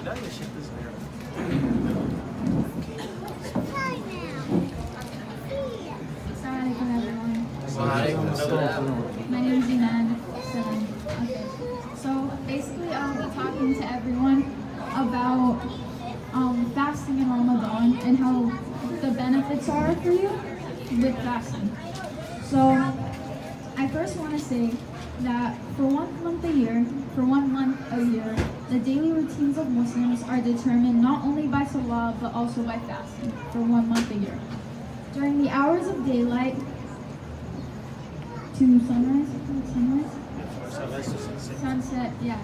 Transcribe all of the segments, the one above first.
Assalamualaikum everyone. My name is Eman. Okay. So basically I'll be talking to everyone about fasting in Ramadan and how the benefits are for you with fasting. So I first want to say that for 1 month a year, the daily routines of Muslims are determined not only by salah but also by fasting for 1 month a year. During the hours of daylight to sunset, yes.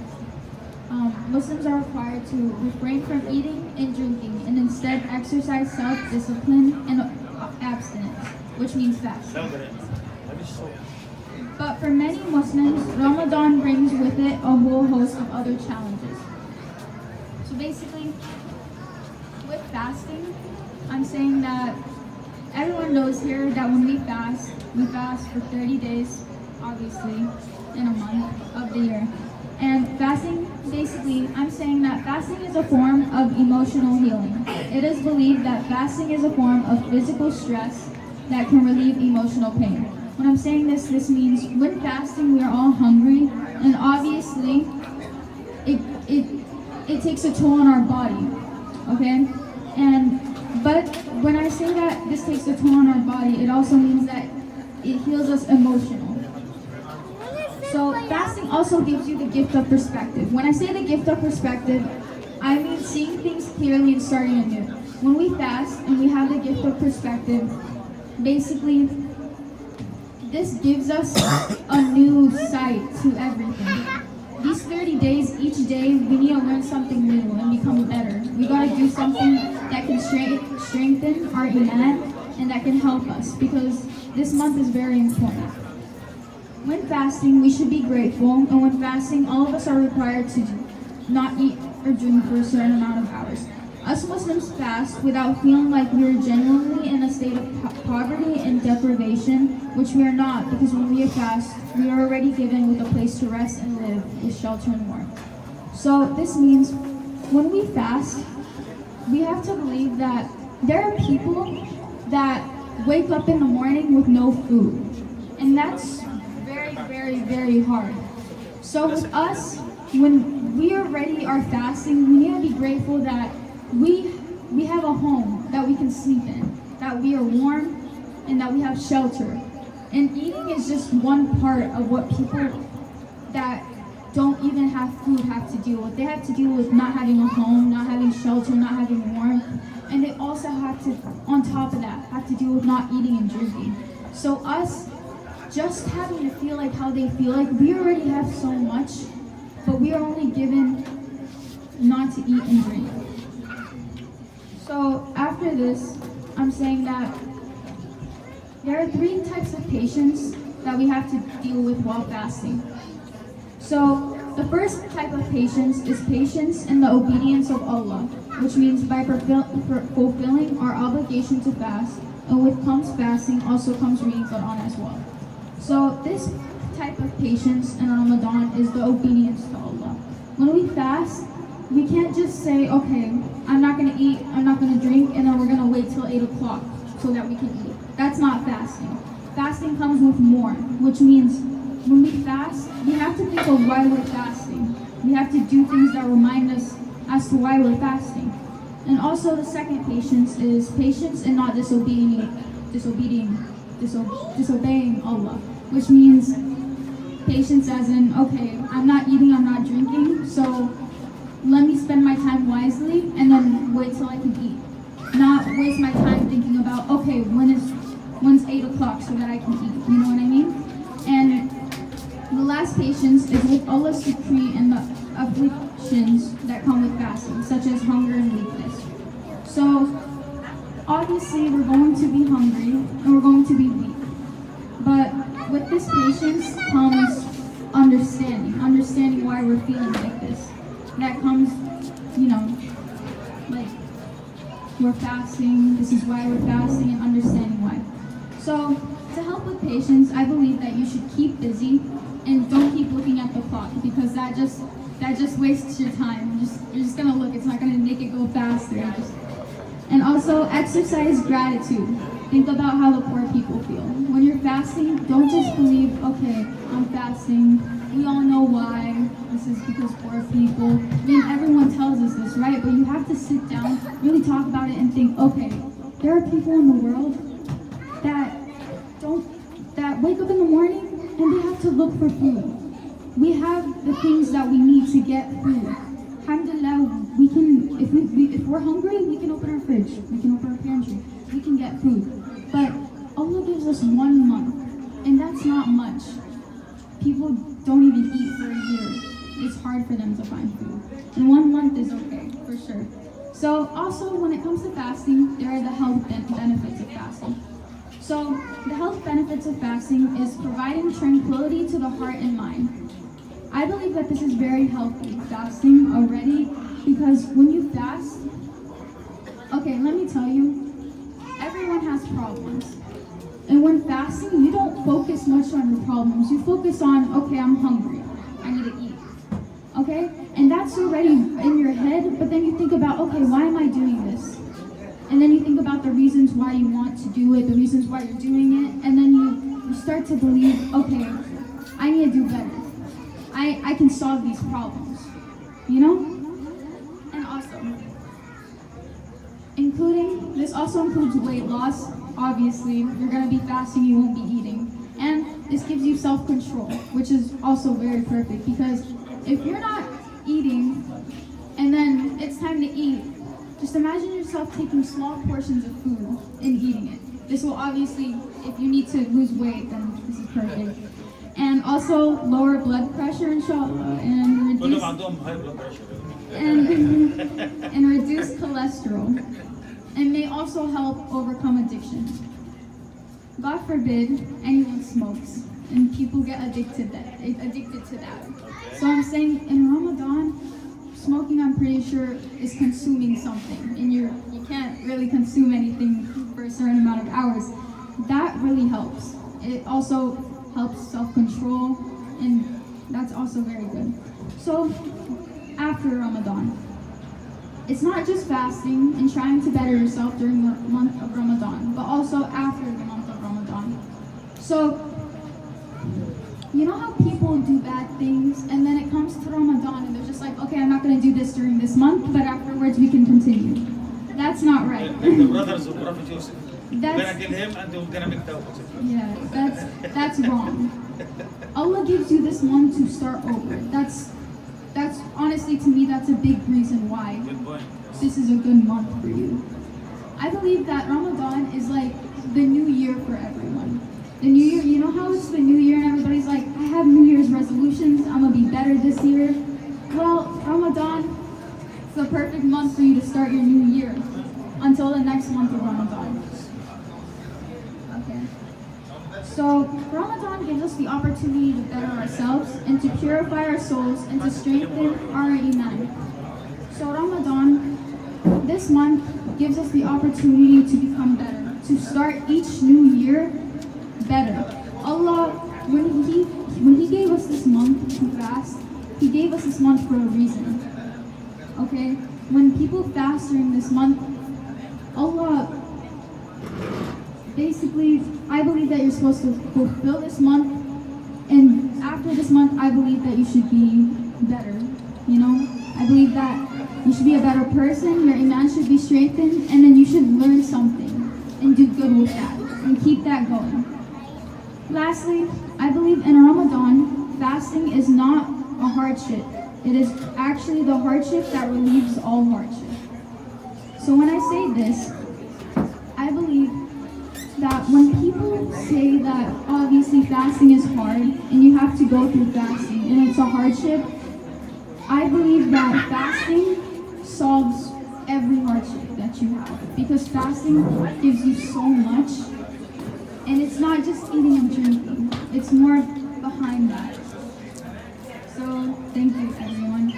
Muslims are required to refrain from eating and drinking and instead exercise self-discipline and abstinence, which means fasting. But for many Muslims, Ramadan brings with it a whole host of other challenges. So basically, with fasting, I'm saying that everyone knows here that when we fast for 30 days, obviously, in a month of the year. And fasting, basically, I'm saying that fasting is a form of emotional healing. It is believed that fasting is a form of physical stress that can relieve emotional pain. When I'm saying this means when fasting, we are all hungry, and obviously, it takes a toll on our body, okay? But when I say that this takes a toll on our body, it also means that it heals us emotionally. So fasting also gives you the gift of perspective. When I say the gift of perspective, I mean seeing things clearly and starting anew. When we fast and we have the gift of perspective, basically, this gives us a new sight to everything. These 30 days, each day, we need to learn something new and become better. We gotta do something that can strengthen our Eman and that can help us, because this month is very important. When fasting, we should be grateful, and when fasting, all of us are required to not eat or drink for a certain amount of hours. Us Muslims fast without feeling like we are genuinely in a state of poverty and deprivation, which we are not, because when we fast, we are already given with a place to rest and live with shelter and warmth. So this means when we fast, we have to believe that there are people that wake up in the morning with no food, and that's very, very, very hard. So with us, when we already are fasting, we need to be grateful that we have a home that we can sleep in, that we are warm, and that we have shelter. And eating is just one part of what people that don't even have food have to deal with. They have to deal with not having a home, not having shelter, not having warmth, and they also have to, on top of that, have to deal with not eating and drinking. So us just having to feel like how they feel, like we already have so much, but we are only given not to eat and drink. So after this, I'm saying that there are 3 types of patience that we have to deal with while fasting. So the first type of patience is patience in the obedience of Allah, which means by fulfilling our obligation to fast, and with comes fasting also comes reading Quran as well. So this type of patience in Ramadan is the obedience to Allah. When we fast, we can't just say, okay, I'm not going to eat, I'm not going to drink, and then we're going to wait till 8 o'clock so that we can eat. That's not fasting. Fasting comes with more, which means when we fast, we have to think of why we're fasting. We have to do things that remind us as to why we're fasting. And also the second patience is patience in not disobeying Allah, which means patience as in, okay, I'm not eating, I'm not drinking, so let me spend my time wisely and then wait till I can eat. Not waste my time thinking about, okay, when's 8 o'clock so that I can eat, you know what I mean? And the last patience is with Allah's decree and the afflictions that come with fasting, such as hunger and weakness. So, obviously we're going to be hungry and we're going to be weak. But with this patience comes understanding why we're feeling like this. That comes, like we're fasting, this is why we're fasting, and understanding why. So, to help with patience, I believe that you should keep busy and don't keep looking at the clock, because that just wastes your time. You're just gonna look, it's not also exercise gratitude. Think about how the poor people feel. When you're fasting, don't just believe, okay, I'm fasting. We all know why. This is because poor people. I mean, everyone tells us this, right? But you have to sit down, really talk about it and think, okay, there are people in the world that wake up in the morning and they have to look for food. We have the things that we need to get food. Alhamdulillah, we can, if we're hungry, we can open our fridge, we can open our pantry, we can get food. But Allah gives us 1 month, and that's not much. People don't even eat for a year. It's hard for them to find food. And 1 month is okay, for sure. So also, when it comes to fasting, there are the health benefits of fasting. So the health benefits of fasting is providing tranquility to the heart and mind. I believe that this is very healthy, fasting already, because when you fast, okay, let me tell you, everyone has problems. And when fasting, you don't focus much on your problems. You focus on, okay, I'm hungry, I need to eat, okay? And that's already in your head, but then you think about, okay, why am I doing this? And then you think about the reasons why you want to do it, the reasons why you're doing it, and then you start to believe, okay, I need to do better. I can solve these problems, you know? And also, this also includes weight loss. Obviously, you're going to be fasting, you won't be eating. And this gives you self-control, which is also very perfect, because if you're not eating and then it's time to eat, just imagine yourself taking small portions of food and eating it. This will obviously, if you need to lose weight, then this is perfect. And also lower blood pressure, inshallah, and reduce cholesterol. And may also help overcome addiction. God forbid anyone smokes and people get addicted to that. So I'm saying in Ramadan, smoking, I'm pretty sure, is consuming something, and you can't really consume anything for a certain amount of hours. That really helps. It also helps self-control, and that's also very good. So after Ramadan, it's not just fasting and trying to better yourself during the month of Ramadan, but also after the month of Ramadan. So, you know how people do bad things, and then it comes to Ramadan, and they're just like, okay, I'm not going to do this during this month, but afterwards we can continue. That's not right. The brothers of Prophet Yusuf. We're gonna kill him and we're gonna make tawbah. Yeah, that's wrong. Allah gives you this month to start over. That's honestly, to me, that's a big reason why this is a good month for you. I believe that Ramadan is like the new year for everyone. The new year, you know how it's the new year and everybody's like, I have New Year's resolutions, I'm gonna be better this year. Well, Ramadan is the perfect month for you to start your new year until the next month of Ramadan. Okay. So Ramadan gives us the opportunity to better ourselves and to purify our souls and to strengthen our Eman. So Ramadan, this month, gives us the opportunity to become better, to start each new year better. Allah, when He gave us this month to fast, He gave us this month for a reason. Okay? When people fast during this month, Allah, basically, I believe that you're supposed to fulfill this month, and after this month, I believe that you should be better, you know? I believe that you should be a better person, your Iman should be strengthened, and then you should learn something and do good with that, and keep that going. Lastly, I believe in Ramadan, fasting is not a hardship. It is actually the hardship that relieves all hardship. So when I say this, I believe that when people say that obviously fasting is hard and you have to go through fasting and it's a hardship, I believe that fasting solves every hardship that you have, because fasting gives you so much, and it's not just eating and drinking, it's more behind that. So thank you, everyone.